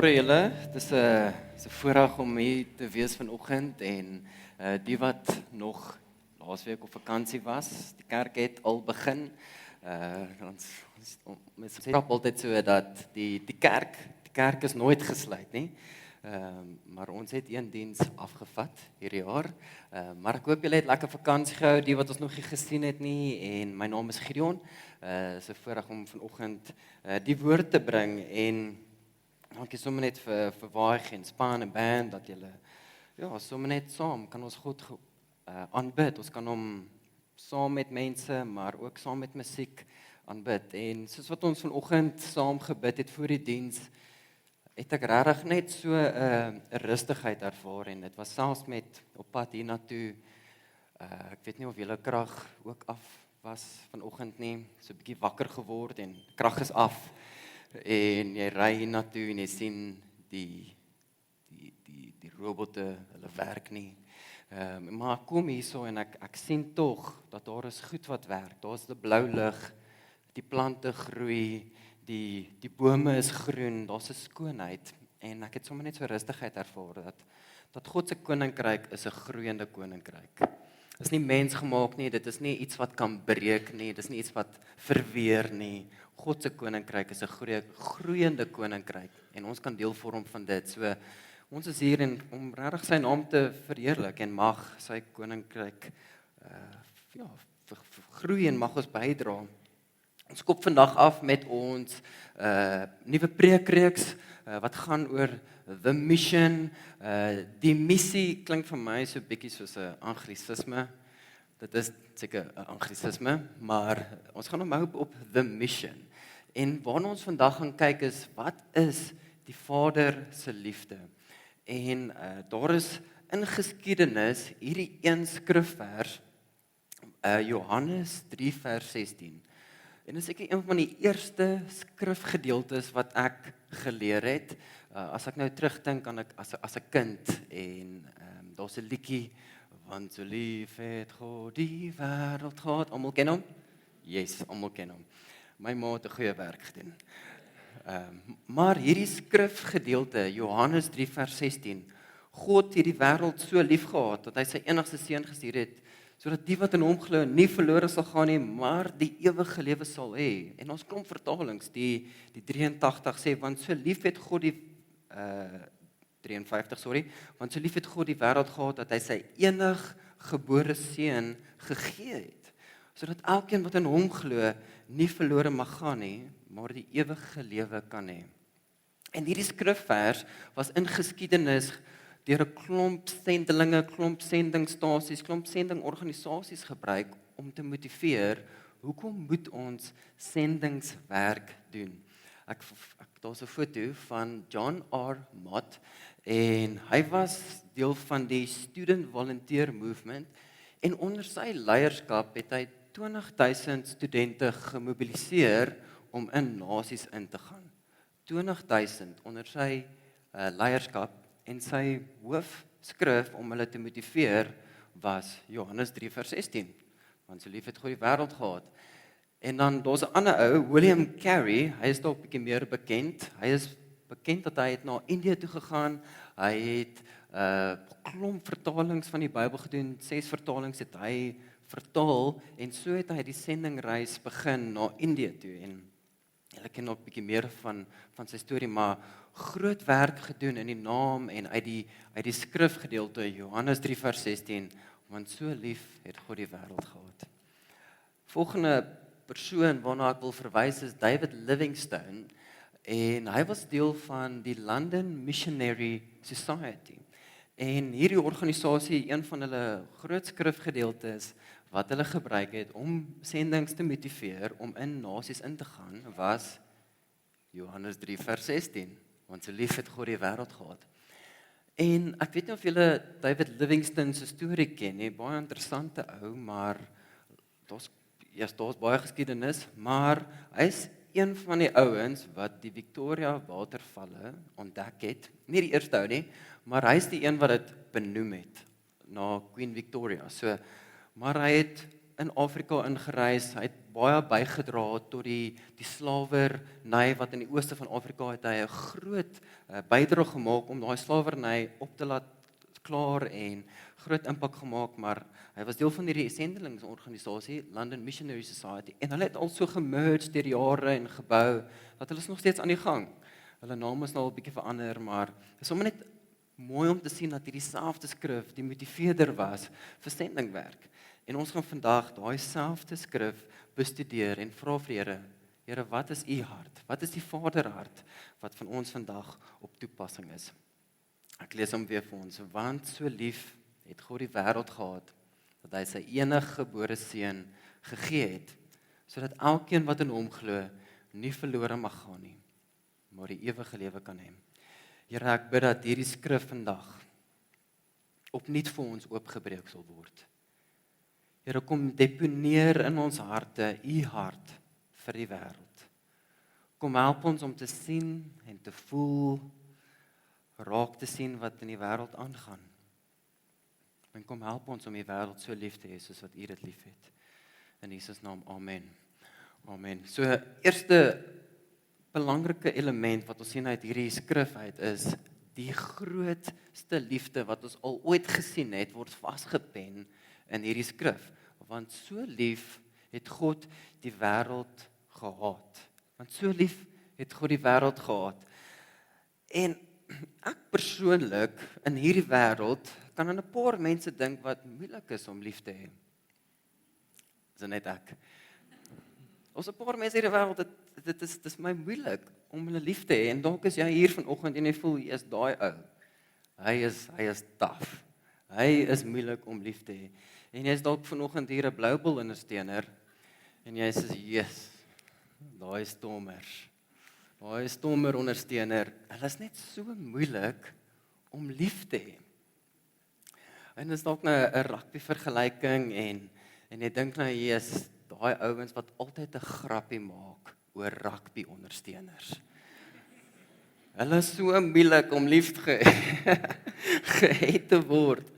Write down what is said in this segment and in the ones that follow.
Goeiemôre julle. Dit is 'n voorreg om hier te wees vanoggend en die wat nog laasweek op vakansie was, die kerk het al begin. Ons praat altyd so dat die kerk is nooit gesluit nie. Maar ons het een diens afgevat hierdie jaar. Maar ek hoop julle het lekker vakansie gehou, die wat ons nog nie gesien het nie. En my naam is Gideon. Is 'n voorreg om vanoggend die woord te bring en dankie sommer net vir Waag en span en band dat julle sommer net saam kan ons God aanbid. Ons kan hom saam met mense, maar ook saam met musiek aanbid. En soos wat ons vanoggend saam gebid het voor die diens, het ek regtig net so 'n rustigheid ervaar en dit was selfs met op pad hiernatoe. Ek weet nie of julle krag ook af was vanoggend nie, so 'n bietjie wakker geword en krag is af. En jy ry hiernatoe en jy sien die robotte, hulle werk nie. Maar ek kom hierso en ek sien tog dat daar is goed wat werk. Daar's 'n blou lig, die plante groei, die bome is groen, daar's 'n skoonheid en ek het sommer net so rustigheid ervaar dat God se koninkryk is 'n groeiende koninkryk. Dit is nie mensgemaak nie, dit is nie iets wat kan breek nie, dit is nie iets wat verweer nie. God se koninkryk is 'n groeiende koninkryk en ons kan deel vorm van dit. So ons is hier om regtig sy naam te verheerlik en mag sy koninkryk groei en mag ons bydra. Ons kop vandag af met ons nuwe preekreeks wat gaan oor The Mission. Die missie klink vir my so bietjie soos 'n anglisisme. Dit is seker 'n anglisisme, maar ons gaan hom hou op The Mission. En waarna ons vandag gaan kyk is, wat is die Vader se liefde? En daar is in geskiedenis hierdie een skrifvers, Johannes 3 vers 16. En dit is seker een van die eerste skrifgedeeltes wat ek geleer het. As ek nou terugdink aan ek as 'n kind en daar's 'n liedjie, want so lief het God die wêreld gehad. Almal ken hom? Yes, almal ken hom. My ma het 'n goeie werk gedoen. Maar hierdie skrifgedeelte, Johannes 3 vers 16, God het die wêreld so lief gehad dat hy sy enigste seun gestuur het, sodat die wat in hom glo nie verlore sal gaan nie, maar die ewige lewe sal hê. En ons klomp vertalings, die 83 sê, want so lief het God die 53, sorry, want so lief het God die wêreld gehad dat hy sy eniggebore seun gegee het, sodat elkeen wat in hom glo nie verlore mag gaan nie, maar die ewige lewe kan hê. En hierdie skrifvers was in geskiedenis deur 'n klomp sendelinge, klomp sendingstasies, klomp sendingorganisasies gebruik om te motiveer, hoekom moet ons sendingswerk doen? Daar's 'n foto van John R. Mott en hy was deel van die Student Volunteer Movement en onder sy leierskap het hy 20,000 studente gemobiliseer om in nasies in te gaan. 20,000 onder sy leierskap en sy hoofskrif om hulle te motiveer was Johannes 3 vers 16. Want so lief het God die wêreld gehad. En dan daar's 'n ander ou, William Carey, hy is dalk 'n bietjie meer bekend. Hy is bekend dat hy het na Indië toe gegaan. Hy het klomp vertalings van die Bybel gedoen. 6 vertalings het hy vertaal en so het hy die sendingreis begin na Indië toe en julle ken nog 'n bietjie meer van sy storie, maar groot werk gedoen in die naam en uit die skrifgedeelte Johannes 3 vers 16, want so lief het God die wêreld gehad. Volgende persoon waarna ek wil verwys is David Livingstone en hy was deel van die London Missionary Society. En hierdie organisasie, een van hulle groot skrifgedeeltes wat hulle gebruik het om sendings te motiveer om in nasies in te gaan, was Johannes 3 vers 16, want so lief het God die wêreld gehad. En ek weet nie of julle David Livingstone se storie ken nie, baie interessante ou, maar daar's baie geskiedenis, maar hy is een van die ouens wat die Victoria watervalle ontdek het, nie die eerste ou nie, maar hy is die een wat dit benoem het, na Queen Victoria. So, maar hy het in Afrika ingereis, hy het baie bygedra tot die slawerny wat in die ooste van Afrika het hy 'n groot bydrae gemaak om daai slawerny op te laat klaar en groot impak gemaak, maar hy was deel van hierdie sendelingsorganisasie, London Missionary Society, en hulle het al so gemerge deur jare en gebou, dat hulle is nog steeds aan die gang. Hulle naam is nou al 'n bietjie verander, maar dit is sommer net mooi om te sien dat hierdie selfde skrif die motiveerder was vir sendingwerk. En ons gaan vandag daai selfde skrif bestudeer en vra vir Here, wat is u hart? Wat is die Vaderhart wat van ons vandag op toepassing is? Ek lees hom weer vir ons. Want so lief het God die wêreld gehad, dat hy sy enige gebore seun gegee het, sodat elkeen wat in hom glo, nie verlore mag gaan nie, maar die ewige lewe kan hê. Here, ek bid dat hierdie skrif vandag opnuut vir ons oopgebreek sal word. Here, kom deponeer in ons harte u hart vir die wêreld. Kom help ons om te sien en te voel, raak te sien wat in die wêreld aangaan. En kom help ons om die wêreld so lief te hê soos wat u dit liefhet. In Jesus naam, amen. Amen. So, eerste belangrike element wat ons sien uit hierdie skrif uit is, die grootste liefde wat ons al ooit gesien het, word vasgepen in hierdie skrif. Want so lief het God die wêreld gehaat. Want so lief het God die wêreld gehaat. En ek persoonlik in hierdie wêreld kan aan 'n paar mense dink wat moeilik is om lief te hê. Dis net ek. Ons 'n paar mense in die wêreld, dit is my moeilik om hulle lief te hê. En dalk is jy hier vanoggend en jy voel jy is daai ou. Hy is taaf. Hy is moeilik om lief te hê. En jy is dalk vanoggend hier 'n Bloubil ondersteuner en jy sê, "Jesus, daai stommers. Daai stommer ondersteuner, hulle is net so moeilik om lief te hê." En dis dalk nou 'n rugby vergelyking en jy dink nou, "Jesus, daai ouens wat altyd 'n grappie maak oor rugby ondersteuners. Hulle is so moeilik om lief gehet te word."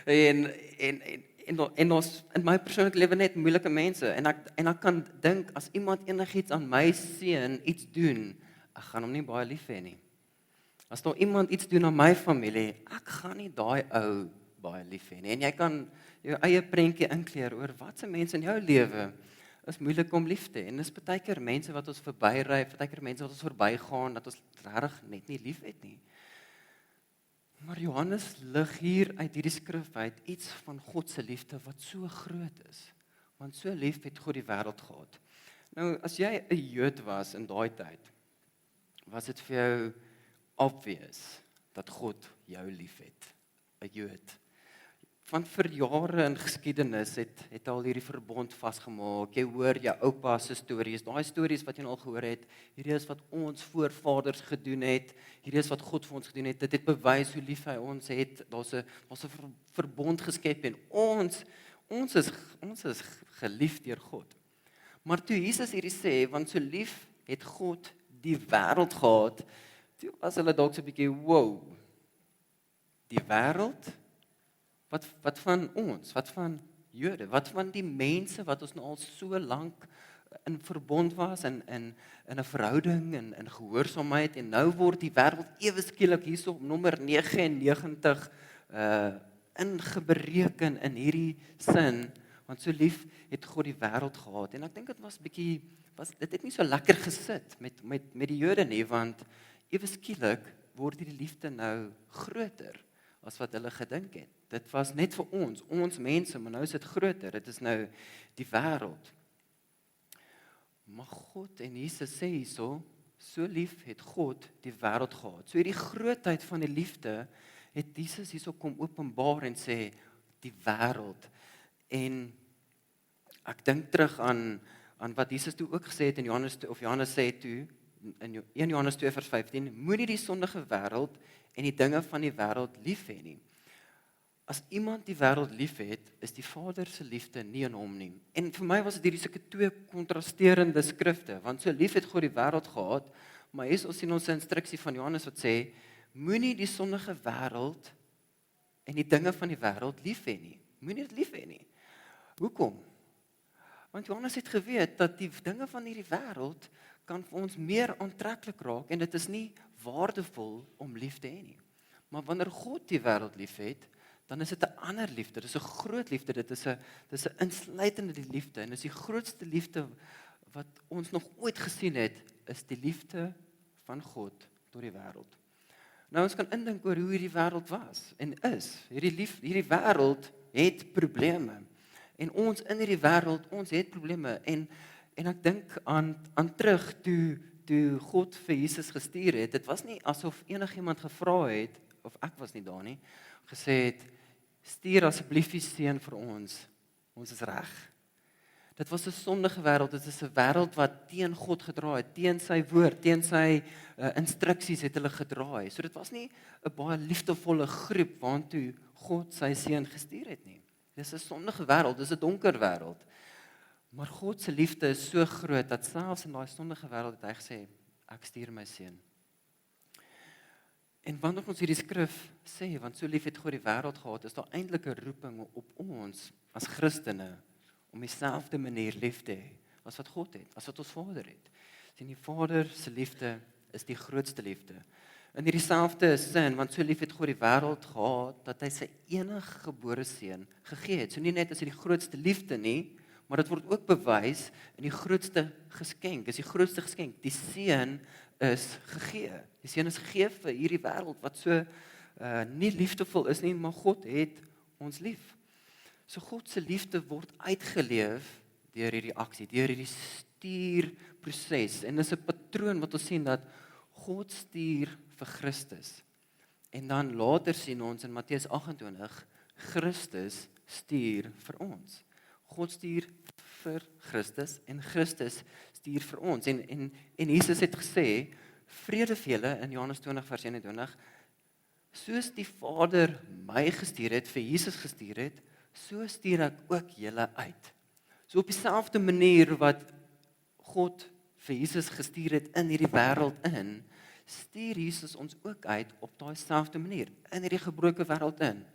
En ons in my persoonlike lewe net moeilike mense en ek kan dink as iemand enigiets aan my seun iets doen, ek gaan hom nie baie lief hê nie. As daar iemand iets doen aan my familie, ek gaan nie daai ou baie lief hê nie. En jy kan jou eie prentjie inkleer oor wat se mense in jou lewe is moeilik om lief te hê. En dis baie keer mense wat ons verbyry, baie keer mense wat ons verbygaan, dat ons regtig net nie lief het nie. Maar Johannes lig hier uit hierdie skrif uit iets van God se liefde wat so groot is. Want so lief het God die wêreld gehad. Nou, as jy 'n Jood was in daai tyd, was dit vir jou obvious dat God jou liefhet. 'n Jood. Van vir jare in geskiedenis het al hierdie verbond vasgemaak. Jy hoor jou oupa se stories, daai stories wat jy al gehoor het. Hierdie is wat ons voorvaders gedoen het. Hierdie is wat God vir ons gedoen het. Dit het bewys hoe lief hy ons het. Daar's 'n verbond geskep en ons is geliefd deur God. Maar toe Jesus hierdie sê, want so lief het God die wêreld gehad, toe was hulle dalk so 'n bietjie, wow. Die wêreld? Wat van ons? Wat van Jode? Wat van die mense wat ons nou al so lank in verbond was en in 'n verhouding en in gehoorsaamheid en nou word die wêreld ewe skielik hierso op nommer 99 ingebereken in hierdie sin, want so lief het God die wêreld gehad. En ek dink dit het nie so lekker gesit met die Jode nie, want ewe skielik word hierdie liefde nou groter as wat hulle gedink het. Dit was net vir ons mense, maar nou is dit groter. Dit is nou die wêreld. Maar God en Jesus sê hierso, so lief het God die wêreld gehad. So hierdie grootheid van die liefde het Jesus hierso kom openbaar en sê die wêreld. En ek dink terug aan wat Jesus toe ook gesê het in Johannes sê toe in 1 Johannes 2 vers 15, moenie die sondige wêreld en die dinge van die wêreld lief hê nie. As iemand die wêreld liefhet, is die Vader se liefde nie in hom nie. En vir my was dit hierdie sulke twee kontrasterende skrifte, want so lief het God die wêreld gehad, maar hier ons sien ons 'n instruksie van Johannes wat sê, moenie die sondige wêreld en die dinge van die wêreld lief hê nie. Moenie dit lief hê nie. Hoekom? Want Johannes het geweet dat die dinge van hierdie wêreld kan vir ons meer aantreklik raak en dit is nie waardevol om lief te hê nie. Maar wanneer God die wêreld liefhet, dan is dit 'n ander liefde. Dit is 'n groot liefde. Dit is 'n insluitende liefde en dis die grootste liefde wat ons nog ooit gesien het, is die liefde van God tot die wêreld. Nou ons kan indink oor hoe hierdie wêreld was en is. Hierdie wêreld het probleme. En ons in hierdie wêreld, ons het probleme en ek dink aan terug toe God vir Jesus gestuur het. Dit was nie asof enigiemand gevra het of ek was nie daar nie, gesê het stuur asseblief die seun vir ons. Ons is reg. Dit was 'n sondige wêreld. Dit is 'n wêreld wat teen God gedraai het, teen sy woord, teen sy instruksies het hulle gedraai. So dit was nie 'n baie liefdevolle groep waartoe God sy seun gestuur het nie. Dis 'n sondige wêreld, dis 'n donker wêreld. Maar God se liefde is so groot dat selfs in daai sondige wêreld het hy gesê, ek stuur my seun. En wanneer ons hierdie skrif sê, want so lief het God die wêreld gehad, is daar eintlik 'n roeping op ons as Christene om dieselfde manier lief te hê as wat God het, as wat ons Vader het. Sien, die Vader se liefde is die grootste liefde. In hierdie selfde sin, want so lief het God die wêreld gehad, dat hy sy enige gebore seun gegee het. So nie net as hy die grootste liefde nie, maar dit word ook bewys in die grootste geskenk. Is die grootste geskenk. Die seun is gegee. Die seun is gegee vir hierdie wêreld wat so nie liefdevol is nie, maar God het ons lief. So God se liefde word uitgeleef deur hierdie aksie, deur hierdie stuurproses. En dis 'n patroon wat ons sien dat God stuur vir Christus. En dan later sien ons in Matteus 28, Christus stuur vir ons. God stuur vir Christus en Christus stuur vir ons. En Jesus het gesê, vrede vir julle in Johannes 20 vers 21, soos die Vader my gestuur het, vir Jesus gestuur het, so stuur ek ook julle uit. So op dieselfde manier wat God vir Jesus gestuur het in hierdie wêreld in, stuur Jesus ons ook uit op daai selfde manier, in hierdie gebroke wêreld in.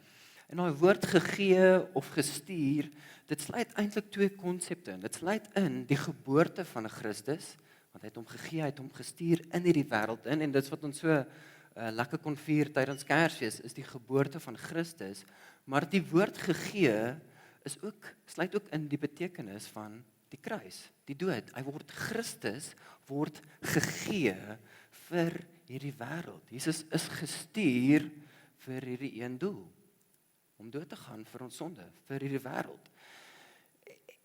En daai woord gegee of gestuur, dit sluit eintlik twee konsepte in. Dit sluit in die geboorte van 'n Christus, want hy het hom gegee, hy het hom gestuur in hierdie wêreld in, en dit is wat ons so lekker kon vier tydens Kersfees, is die geboorte van Christus, maar die woord gegee sluit ook in die betekenis van die kruis, die dood. Christus word gegee vir hierdie wêreld. Jesus is gestuur vir hierdie een doel, om dood te gaan vir ons sonde, vir hierdie wêreld.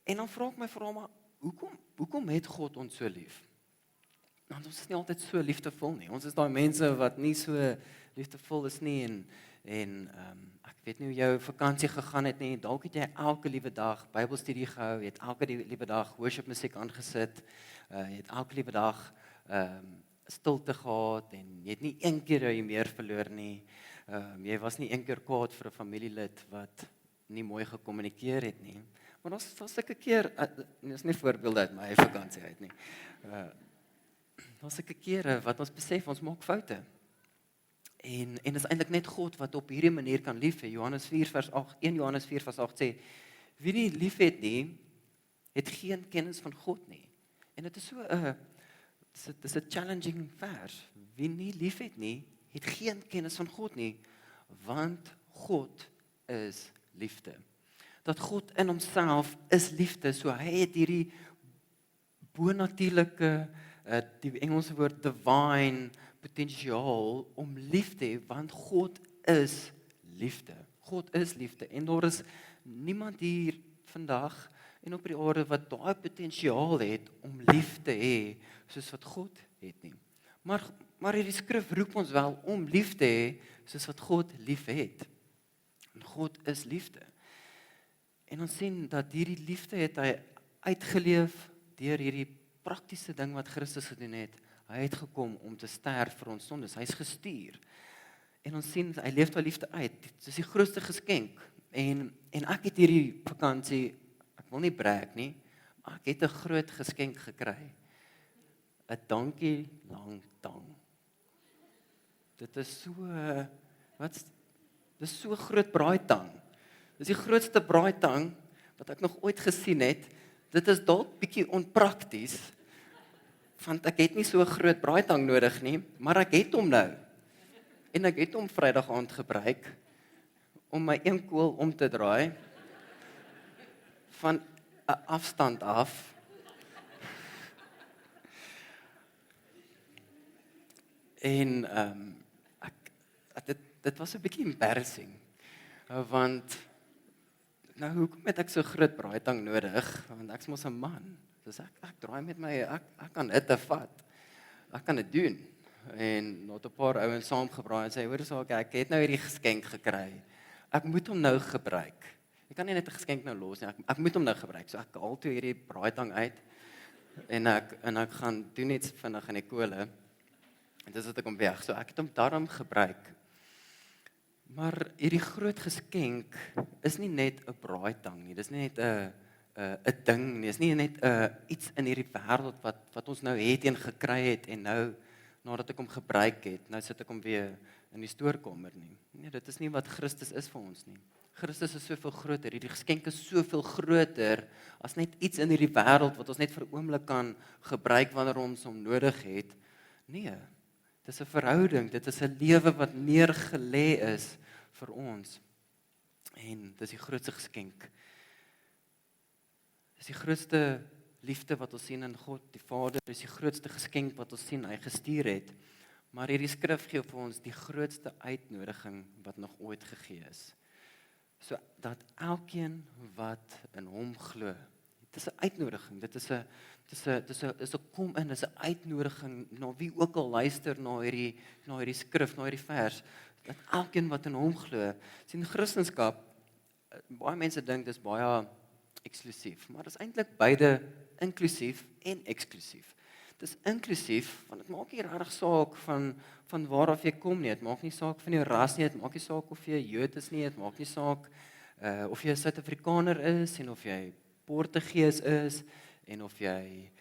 En dan vra ek my maar, hoekom het God ons so lief? Want ons is nie altyd so liefdevol nie. Ons is daai mense wat nie so liefdevol is nie en ek weet nie hoe jou vakansie gegaan het nie. Dalk het jy elke liewe dag Bybelstudie gehou, jy het elke liewe dag worship musiek aangesit, jy het elke liewe dag stilte gehad en jy het nie een keer jou meer verloor nie. Jy was nie een keer kwaad vir 'n familielid wat nie mooi gekommunikeer het nie. Maar ons was 'n keer, dis nie voorbeelde uit my vakansie uit nie. Daar's 'n kere wat ons besef ons maak foute. En dit is eintlik net God wat op hierdie manier kan lief hê. 1 Johannes 4 vers 8 sê, wie nie lief het nie, het geen kennis van God nie. En dit is so 'n challenging vers. Wie nie lief het nie, het geen kennis van God nie, want God is liefde. Dat God in homself is liefde, so hy het hierdie bonatuurlike, die Engelse woord divine potensiaal om lief te hê, want God is liefde. God is liefde en daar is niemand hier vandag en op die aarde wat daai potensiaal het om lief te hê soos wat God het nie. Maar hierdie skrif roep ons wel om lief te hê soos wat God lief het. En God is liefde. En ons sien dat hierdie liefde het hy uitgeleef deur hierdie praktiese ding wat Christus gedoen het. Hy het gekom om te sterf vir ons sondes. Hy's gestuur. En ons sien hy leef daai liefde uit. Dit is die grootste geskenk. En ek het hierdie vakansie, ek wil nie brag nie, maar ek het 'n groot geskenk gekry. 'n dankie lang tang. Dit is so dis so groot braaitang. Dis die grootste braaitang wat ek nog ooit gesien het. dit is dalk bietjie onprakties, want ek het nie so 'n groot braaitang nodig nie, maar ek het hom nou. En ek het hom Vrydag aand gebruik om my een kool om te draai van 'n afstand af. En dit was 'n bietjie embarrassing, want nou hoekom het ek so groot braaitang nodig? Want ek's mos 'n man. Dus ek draai met my, ek kan dit vat. Ek kan dit doen. En na 'n paar ouens saamgebraai en sê, hoor so ek het nou hierdie geskenk gekry. Ek moet hom nou gebruik. Ek kan nie net 'n geskenk nou los nie. Ek moet hom nou gebruik. So ek haal toe hierdie braaitang uit en ek gaan doen iets vinnig in die kole. En dis wat ek hom weg. So ek het hom daarom gebruik. Maar hierdie groot geskenk is nie net 'n braaitang nie. Dis nie net 'n ding nie. Dis nie net iets in hierdie wêreld wat ons nou het en gekry het en nou nadat ek hom gebruik het, nou sit ek hom weer in die stoorkamer nie. Nee, dit is nie wat Christus is vir ons nie. Christus is soveel groter. Hierdie geskenk is soveel groter as net iets in hierdie wêreld wat ons net vir 'n oomblik kan gebruik wanneer ons hom nodig het. Nee, dit is 'n verhouding, dit is 'n lewe wat neergelê is vir ons. En dis die grootste geskenk. Dis die grootste liefde wat ons sien in God, die Vader, is die grootste geskenk wat ons sien hy gestuur het. Maar hierdie skrif gee vir ons die grootste uitnodiging wat nog ooit gegee is. So dat elkeen wat in hom glo, dit is 'n uitnodiging, dit is 'n kom in, dit is 'n uitnodiging na wie ook al luister na hierdie skrif, na hierdie vers, dat elkeen wat in hom glo, sien Christendom, baie mense dink dis baie eksklusief, maar dit is eintlik beide inklusief en eksklusief. Dit is inklusief, want dit maak nie regtig saak van waar af jy kom nie, dit maak nie saak van jou ras nie, dit maak nie saak of jy Jood is nie, dit maak nie saak of jy 'n Suid-Afrikaner is, en of jy Portugees is, en of jy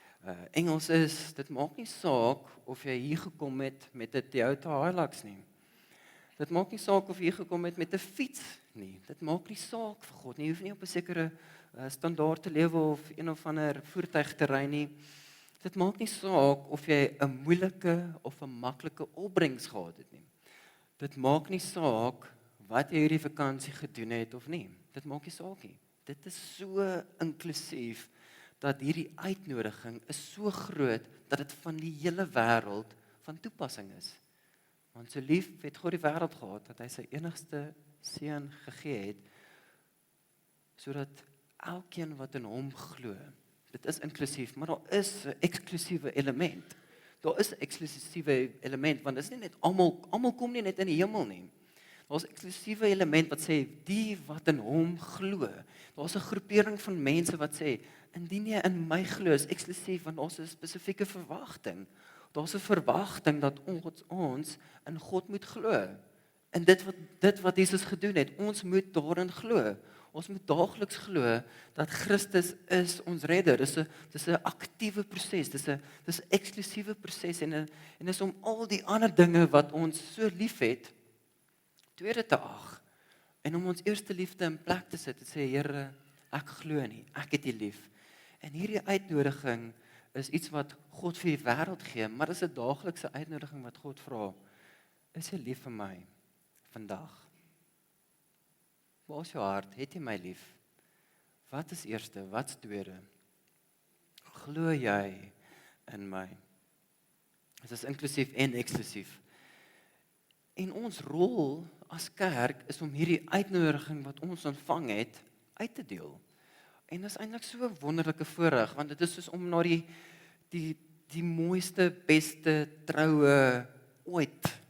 Engels is, dit maak nie saak of jy hier gekom het met 'n Toyota Hilux nie. Dit maak nie saak of jy hier gekom het met 'n fiets nie, dit maak nie saak vir God nie, jy hoef nie op 'n sekere standaard te lewe of een of ander voertuig te ry nie. Dit maak nie saak of jy 'n moeilike of 'n maklike opbrengs gehad het nie. Dit maak nie saak wat jy hierdie vakansie gedoen het of nie. Dit maak nie saak nie. Dit is so inklusief dat hierdie uitnodiging is so groot dat dit van die hele wêreld van toepassing is. Want so lief het God die wêreld gehad dat hy sy enigste seun gegee het sodat elkeen wat in hom glo, dit is inklusief, maar daar is 'n eksklusiewe element. Daar is 'n eksklusiewe element, want dit is nie net almal kom nie net in die hemel nie. Daar's 'n eksklusiewe element wat sê, die wat in hom glo. Daar's 'n groepering van mense wat sê, indien jy in my glo, is eksklusief, want daar's 'n spesifieke verwagting. Daar's 'n verwagting dat ons in God moet glo. En dit wat Jesus gedoen het, ons moet daarin glo. Ons moet daagliks glo dat Christus is ons redder. Dis 'n aktiewe proses, dis 'n eksklusiewe proses en is om al die ander dinge wat ons so liefhet tweede te ag en om ons eerste liefde in plek te sit en sê, Here, ek glo nie, ek het U lief. En hierdie uitnodiging is iets wat God vir die wêreld gee, maar dis 'n daaglikse uitnodiging wat God vra. Is jy lief vir my vandag? Waar is jou hart? Het jy my lief? Wat is eerste? Wat is tweede? Glo jy in my? Dit is inklusief en eksklusief. En ons rol as kerk is om hierdie uitnodiging wat ons ontvang het, uit te deel. En dit is eintlik so 'n wonderlike voorreg, want dit is soos om na die mooiste, beste troue ooit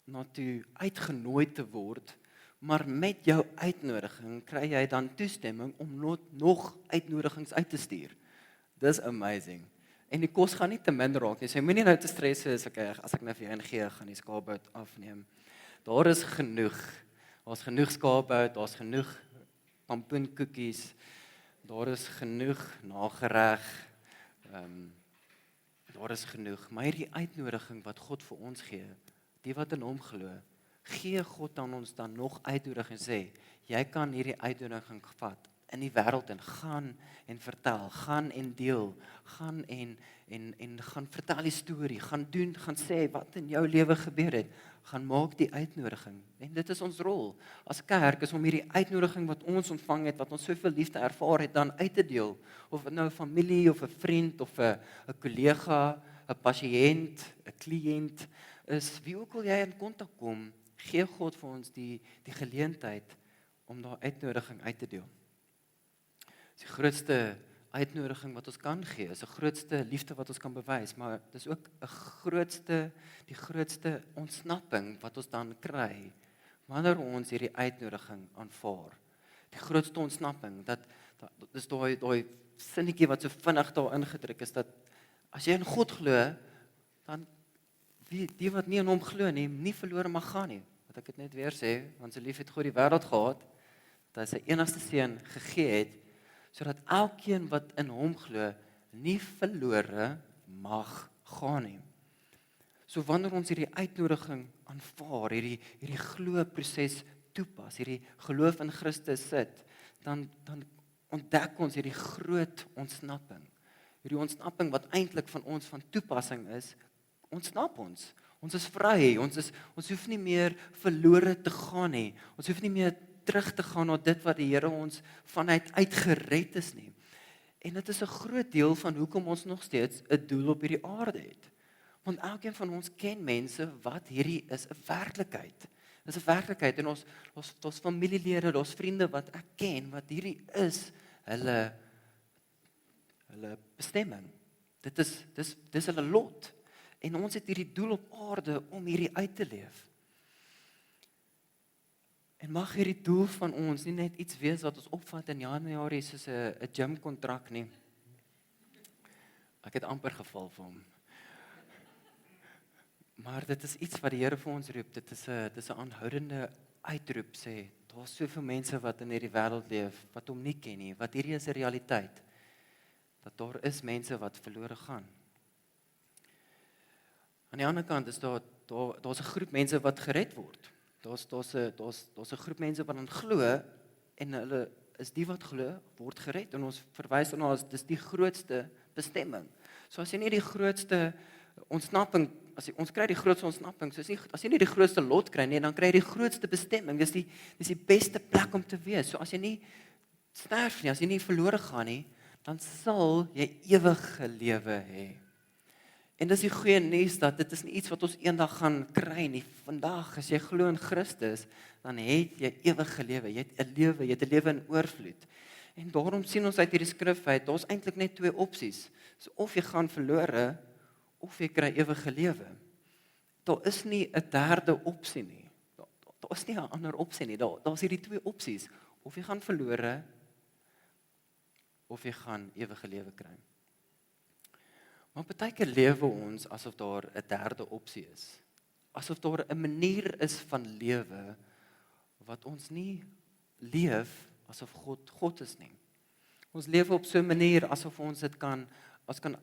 na toe uitgenooi te word, maar met jou uitnodiging kry jy dan toestemming om nog uitnodigings uit te stuur. Dis amazing. En die kos gaan nie te min raak nie. So jy moenie nou te stres wees, okay, as ek nou vir jou ingee, gaan die skaapbout afneem. Daar is genoeg. Daar's genoeg skaapbout, daar's genoeg pampoenkoekies, daar is genoeg nagereg. Daar is genoeg. Maar hierdie uitnodiging wat God vir ons gee, die wat in hom glo, gee God aan ons dan nog uitnodiging en sê, jy kan hierdie uitnodiging vat in die wêreld en gaan en vertel, gaan en deel, gaan en gaan vertel die storie, gaan doen, gaan sê wat in jou lewe gebeur het, gaan maak die uitnodiging. En dit is ons rol as kerk, is om hierdie uitnodiging wat ons ontvang het, wat ons soveel liefde ervaar het, dan uit te deel. Of dit nou 'n familie of 'n vriend of 'n kollega, 'n pasiënt, 'n kliënt is, wie ook al jy in kontak kom, gee God vir ons die geleentheid om daai uitnodiging uit te deel. Dis die grootste uitnodiging wat ons kan gee, is die grootste liefde wat ons kan bewys, maar dis ook die grootste ontsnapping wat ons dan kry wanneer ons hierdie uitnodiging aanvaar. Die grootste ontsnapping, dis daai sinnetjie wat so vinnig daar ingedruk is, dat as jy in God glo, dan die wat nie in hom glo nie verlore mag gaan nie. Wat ek dit net weer sê, want so lief het God die wêreld gehad, dat hy sy enigste seun gegee het, sodat elkeen wat in hom glo, nie verlore mag gaan nie. So wanneer ons hierdie uitnodiging aanvaar, hierdie glo-proses toepas, hierdie geloof in Christus sit, dan ontdek ons hierdie groot ontsnapping. Hierdie ontsnapping wat eintlik van ons van toepassing is, ontsnap ons. Ons is vry, ons hoef nie meer verlore te gaan nie. Ons hoef nie meer terug te gaan na dit wat die Here ons vanuit uitgered is nie. En dit is 'n groot deel van hoekom ons nog steeds 'n doel op hierdie aarde het. Want elkeen van ons ken mense wat hierdie is 'n werklikheid. Dit is 'n werklikheid en ons familielede, ons vriende wat ek ken, wat hierdie is hulle bestemming. Dis hulle lot. En ons het hierdie doel op aarde om hierdie uit te leef. En mag hierdie doel van ons nie net iets wees wat ons opvat in Januarie soos 'n gym kontrak nie. Ek het amper geval vir hom. Maar dit is iets wat die Here vir ons roep. Dit is 'n aanhoudende uitroep sê. Daar's soveel mense wat in hierdie wêreld leef wat hom nie ken nie, wat hierdie is 'n realiteit. Dat daar is mense wat verlore gaan. Aan die ander kant is daar's 'n groep mense wat gered word. Daar's 'n groep mense wat aan glo en hulle is die wat glo word gered en ons verwys daarna as dis die grootste bestemming. So as jy nie die grootste ontsnapping, ons kry die grootste ontsnapping, so as jy nie die grootste lot kry nie, dan kry jy die grootste bestemming. Dis die beste plek om te wees. So as jy nie sterf nie, as jy nie verlore gaan nie, dan sal jy ewige lewe hê. En dis die goeie nuus dat dit is nie iets wat ons eendag gaan kry nie. Vandag, as jy glo in Christus, dan het jy ewige lewe. Jy het 'n lewe in oorvloed. En daarom sien ons uit hierdie skrif uit, daar's eintlik net twee opsies. So of jy gaan verlore, of jy kry ewige lewe. Daar is nie 'n derde opsie nie. Daar is nie 'n ander opsie nie. Daar's hierdie twee opsies. Of jy gaan verlore, of jy gaan ewige lewe kry. Maar partykeer lewe ons asof daar 'n derde opsie is. Asof daar 'n manier is van lewe wat ons nie leef asof God is nie. Ons lewe op so 'n manier asof ons dit kan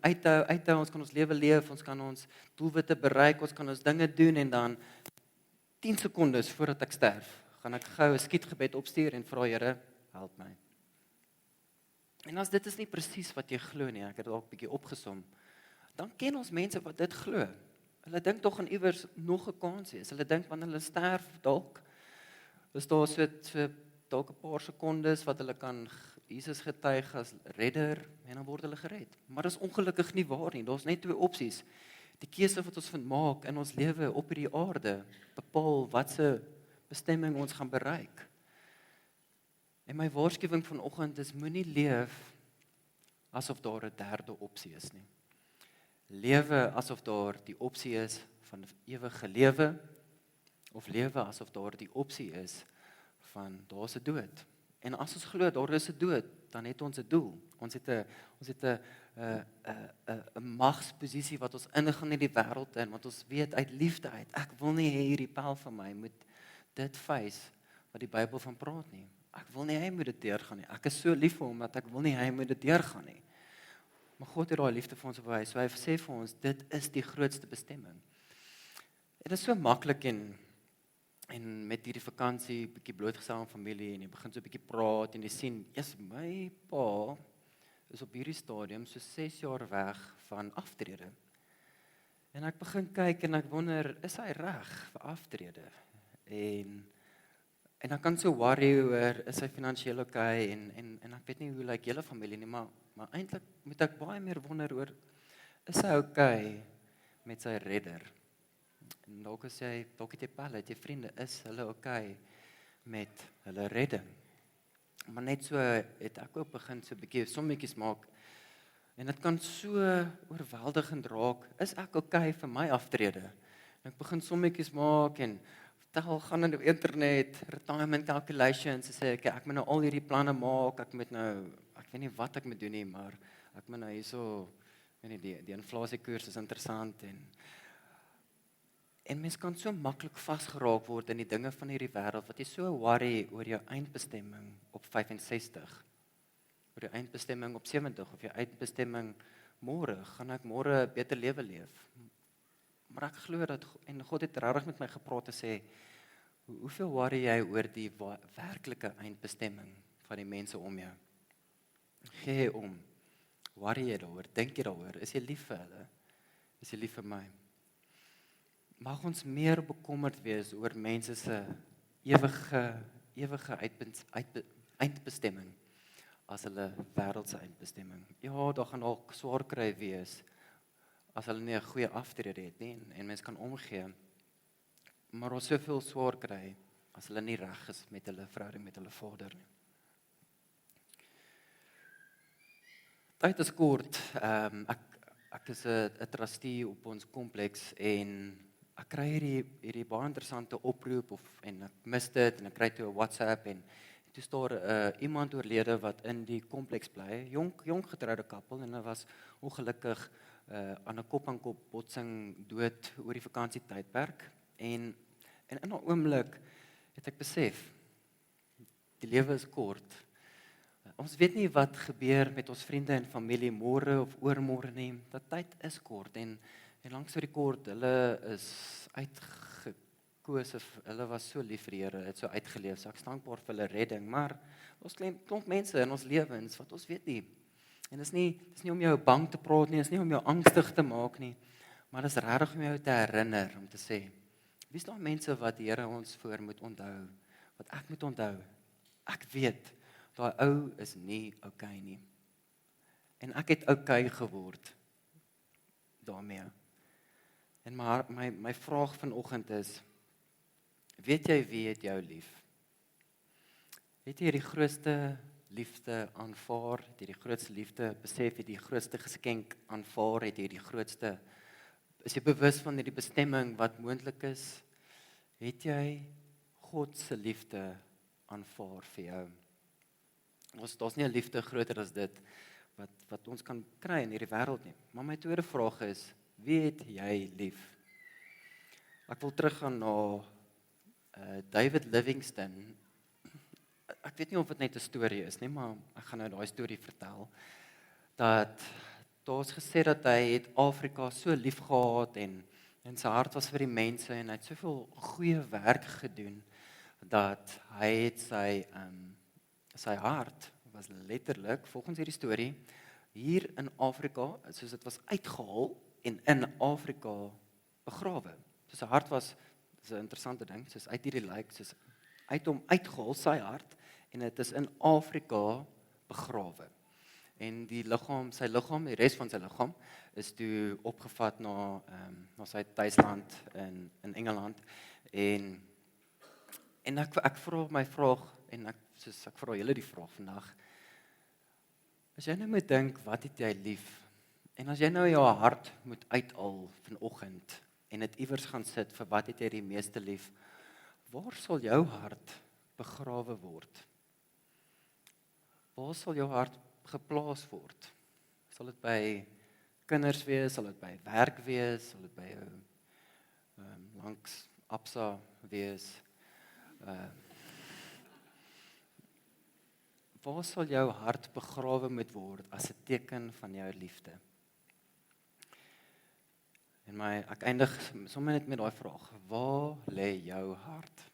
uithou, ons kan ons lewe leef, ons kan ons doelwitte bereik, ons kan ons dinge doen en dan 10 sekondes voordat ek sterf, gaan ek gou 'n skietgebed opstuur en vra Here, help my. En as dit is nie presies wat jy glo nie, ek het dalk 'n bietjie opgesom, dan ken ons mense wat dit glo. Hulle dink tog aan iewers nog 'n kans is. Hulle dink wanneer hulle sterf dalk is daar so dalk 'n paar sekondes wat hulle kan Jesus getuig as redder en dan word hulle gered. Maar dit is ongelukkig nie waar nie. Daar's net twee opsies. Die keuse wat ons vind maak in ons lewe op hierdie aarde bepaal watse bestemming ons gaan bereik. En my waarskuwing vanoggend is moenie leef asof daar 'n derde opsie is nie. Lewe asof daar die opsie is van ewige lewe of lewe asof daar die opsie is van daar's 'n dood. En as ons glo daar is 'n dood, dan het ons 'n doel. Ons het 'n magsposisie wat ons ingaan in die wêreld in, want ons weet uit liefde uit, ek wil nie hê hierdie pel van my moet dit face wat die Bybel van praat nie. Ek wil nie hy moet dit deurgaan nie. Ek is so lief vir hom dat ek wil nie hy moet dit deurgaan nie. Maar God het daai liefde vir ons bewys. So hy sê vir ons, dit is die grootste bestemming. En dit is so maklik en En met hierdie vakansie, bietjie blootgestel aan familie, en jy begin so 'n bietjie praat, en jy sien, yes, my pa is op hierdie stadium so 6 jaar weg van aftrede. En ek begin kyk, en ek wonder, is hy reg vir aftrede? En ek kan so worry oor, is hy finansiëel okay, en ek weet nie hoe lyk julle familie nie, maar eintlik moet ek baie meer wonder oor, is hy okay met sy redder? En dalk het jy pelle, het jy vriende, is hulle okay met hulle redding? Maar net so het ek ook begin so 'n bietjie sommetjies maak, en dit kan so oorweldigend raak, is ek okay vir my aftrede? En ek begin sommetjies maak, en gaan in die internet, retirement calculations, en sê ek moet nou al hierdie planne maak, ek weet nie wat ek moet doen nie, maar ek moet nou hierso, die inflasiekoers is interessant, en mens kan so maklik vasgeraak word in die dinge van hierdie wêreld, wat jy so worry oor jou eindbestemming op 65, oor jou eindbestemming op 70, of jou eindbestemming môre, gaan ek môre 'n beter lewe leef? Maar ek glo dat, en God het regtig met my gepraat en sê, hoeveel worry jy oor die werklike eindbestemming van die mense om jou? Gee jy om? Worry jy daaroor? Dink jy daaroor? Is jy lief vir hulle? Is jy lief vir my? Mag ons meer bekommerd wees oor mense se ewige eindbestemming as hulle wêreldse eindbestemming. Ja, daar gaan ook swaar kry wees as hulle nie 'n goeie aftrede het nie, en mens kan omgee. Maar ons soveel swaar kry as hulle nie reg is met hulle verhouding met hulle Vader nie. Tyd is kort. Ek is 'n trustee op ons kompleks, en ek kry hierdie baie interessante oproep, en ek mis dit, en ek kry toe 'n WhatsApp, en toe staan iemand oorlede wat in die kompleks bly, jong getroude koppel, en hulle was ongelukkig aan 'n kop-aan-kop botsing dood oor die vakansietydperk, en in 'n oomblik het ek besef, die lewe is kort. Ons weet nie wat gebeur met ons vriende en familie môre of oormôre nie. Dat tyd is kort, en langs oor die kort, hulle is uitgekose, hulle was so lief vir die Here, het so uitgeleef, so ek is dankbaar vir hulle redding, maar ons klomp mense in ons lewens wat ons weet nie. En dis nie om jou bang te praat nie, dis nie om jou angstig te maak nie, maar dis regtig om jou te herinner, om te sê, wie is daar mense wat die Here ons voor moet onthou, wat ek moet onthou? Ek weet, daai ou is nie okay nie. En ek het okay geword daarmee. En my vraag vanoggend is, weet jy wie het jou lief? Het jy die grootste liefde aanvaar? Het jy die grootste liefde besef? Het jy die grootste geskenk aanvaar? Het jy die grootste, is jy bewus van die bestemming wat moontlik is? Het jy God se liefde aanvaar vir jou? Daar's nie 'n liefde groter as dit wat ons kan kry in hierdie wêreld nie. Maar my tweede vraag is, wie het jy lief? Ek wil teruggaan na David Livingstone. Ek weet nie of dit net 'n storie is nie, maar ek gaan nou daai storie vertel. Dat daar's gesê dat hy het Afrika so lief gehad, en sy hart was vir die mense, en hy het soveel goeie werk gedoen dat hy het sy hart was letterlik, volgens hierdie storie, hier in Afrika, soos dit was uitgehaal en in Afrika begrawe. So sy hart was, dis 'n interessante ding, soos uit hierdie lijk, soos uit hom uitgehaal, sy hart, en dit is in Afrika begrawe. En sy liggaam, die res van sy liggaam, is toe opgevat na sy tuisland in Engeland, en ek vra my vraag, en ek vra julle die vraag vandag, as jy nou moet dink, wat het jy lief? En as jy nou jou hart moet uithaal vanoggend, en dit iewers gaan sit, vir wat het jy die meeste lief? Waar sal jou hart begrawe word? Waar sal jou hart geplaas word? Sal dit by kinders wees, sal dit by werk wees, sal dit by jou langs Absa wees? Waar sal jou hart begrawe moet word as 'n teken van jou liefde? En ek eindig sommer net met daai vraag, waar lê jou hart?